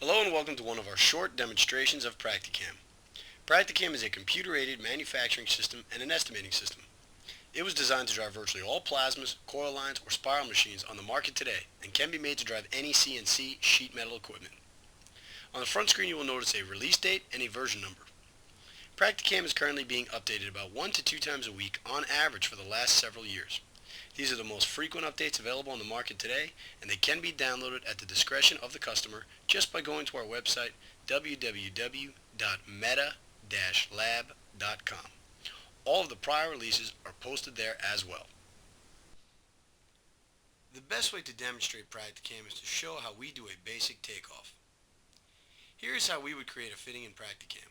Hello and welcome to one of our short demonstrations of PractiCAM. PractiCAM is a computer-aided manufacturing system and an estimating system. It was designed to drive virtually all plasmas, coil lines, or spiral machines on the market today and can be made to drive any CNC sheet metal equipment. On the front screen you will notice a release date and a version number. PractiCAM is currently being updated about 1 to 2 times a week on average for the last several years. These are the most frequent updates available on the market today, and they can be downloaded at the discretion of the customer just by going to our website www.meta-lab.com. All of the prior releases are posted there as well. The best way to demonstrate PractiCAM is to show how we do a basic takeoff. Here is how we would create a fitting in PractiCAM.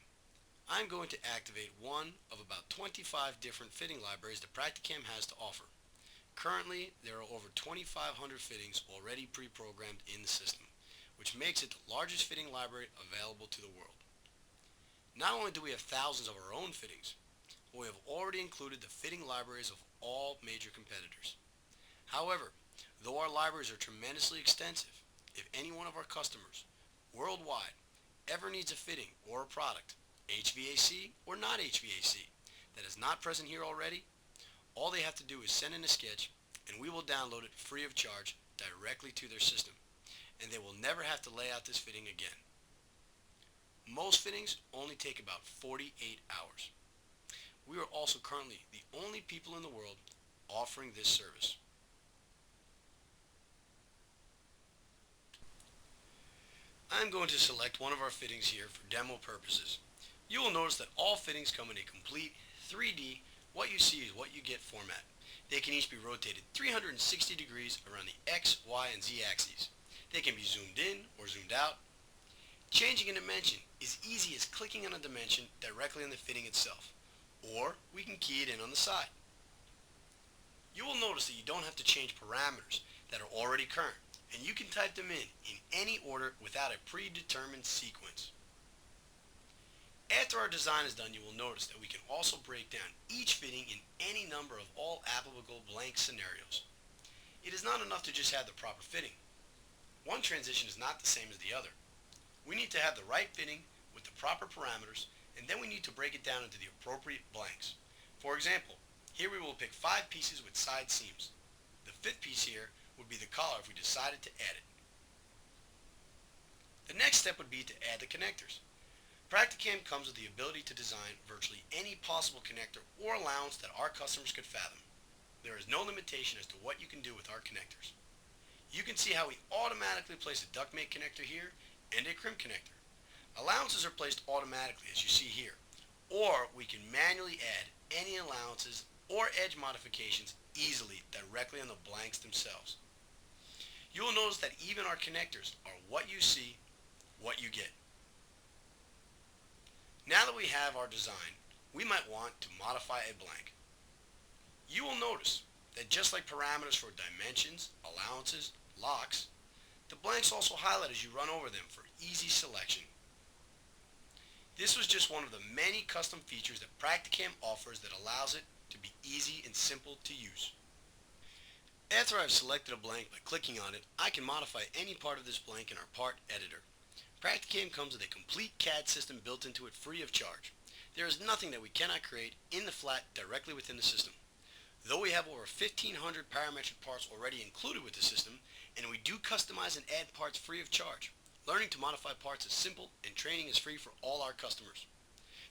I'm going to activate one of about 25 different fitting libraries that PractiCAM has to offer. Currently, there are over 2,500 fittings already pre-programmed in the system, which makes it the largest fitting library available to the world. Not only do we have thousands of our own fittings, but we have already included the fitting libraries of all major competitors. However, though our libraries are tremendously extensive, if any one of our customers worldwide ever needs a fitting or a product, HVAC or not HVAC, that is not present here already, all they have to do is send in a sketch and we will download it free of charge directly to their system, and they will never have to lay out this fitting again. Most fittings only take about 48 hours. We are also currently the only people in the world offering this service. I'm going to select one of our fittings here for demo purposes. You will notice that all fittings come in a complete 3D what you see is what you get format. They can each be rotated 360 degrees around the X, Y, and Z axes. They can be zoomed in or zoomed out. Changing a dimension is easy as clicking on a dimension directly on the fitting itself, or we can key it in on the side. You will notice that you don't have to change parameters that are already current, and you can type them in any order without a predetermined sequence. After our design is done, you will notice that we can also break down each fitting in any number of all applicable blank scenarios. It is not enough to just have the proper fitting. One transition is not the same as the other. We need to have the right fitting with the proper parameters, and then we need to break it down into the appropriate blanks. For example, here we will pick 5 pieces with side seams. The 5th piece here would be the collar if we decided to add it. The next step would be to add the connectors. PractiCAM comes with the ability to design virtually any possible connector or allowance that our customers could fathom. There is no limitation as to what you can do with our connectors. You can see how we automatically place a duct mate connector here and a crimp connector. Allowances are placed automatically as you see here, or we can manually add any allowances or edge modifications easily directly on the blanks themselves. You will notice that even our connectors are what you see, what you get. Now that we have our design, we might want to modify a blank. You will notice that just like parameters for dimensions, allowances, locks, the blanks also highlight as you run over them for easy selection. This was just one of the many custom features that PractiCAM offers that allows it to be easy and simple to use. After I've selected a blank by clicking on it, I can modify any part of this blank in our part editor. PractiCAM comes with a complete CAD system built into it free of charge. There is nothing that we cannot create in the flat directly within the system. Though we have over 1,500 parametric parts already included with the system, and we do customize and add parts free of charge, learning to modify parts is simple and training is free for all our customers.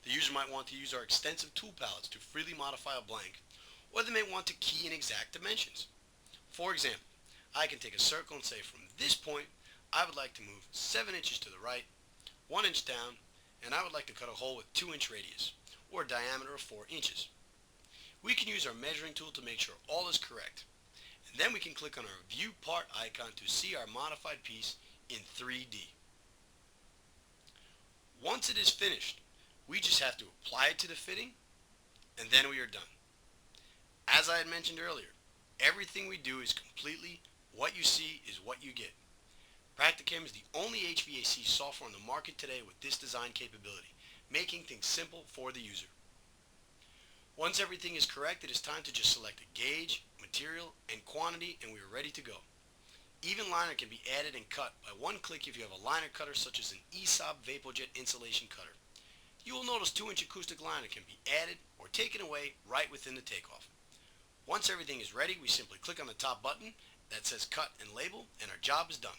The user might want to use our extensive tool palettes to freely modify a blank, or they may want to key in exact dimensions. For example, I can take a circle and say from this point I would like to move 7 inches to the right, 1 inch down, and I would like to cut a hole with 2-inch radius, or a diameter of 4 inches. We can use our measuring tool to make sure all is correct, and then we can click on our View Part icon to see our modified piece in 3D. Once it is finished, we just have to apply it to the fitting, and then we are done. As I had mentioned earlier, everything we do is completely what you see is what you get. PractiCAM is the only HVAC software on the market today with this design capability, making things simple for the user. Once everything is correct, it is time to just select a gauge, material, and quantity, and we are ready to go. Even liner can be added and cut by one click if you have a liner cutter such as an ESOP VapoJet insulation cutter. You will notice 2-inch acoustic liner can be added or taken away right within the takeoff. Once everything is ready, we simply click on the top button that says cut and label and our job is done.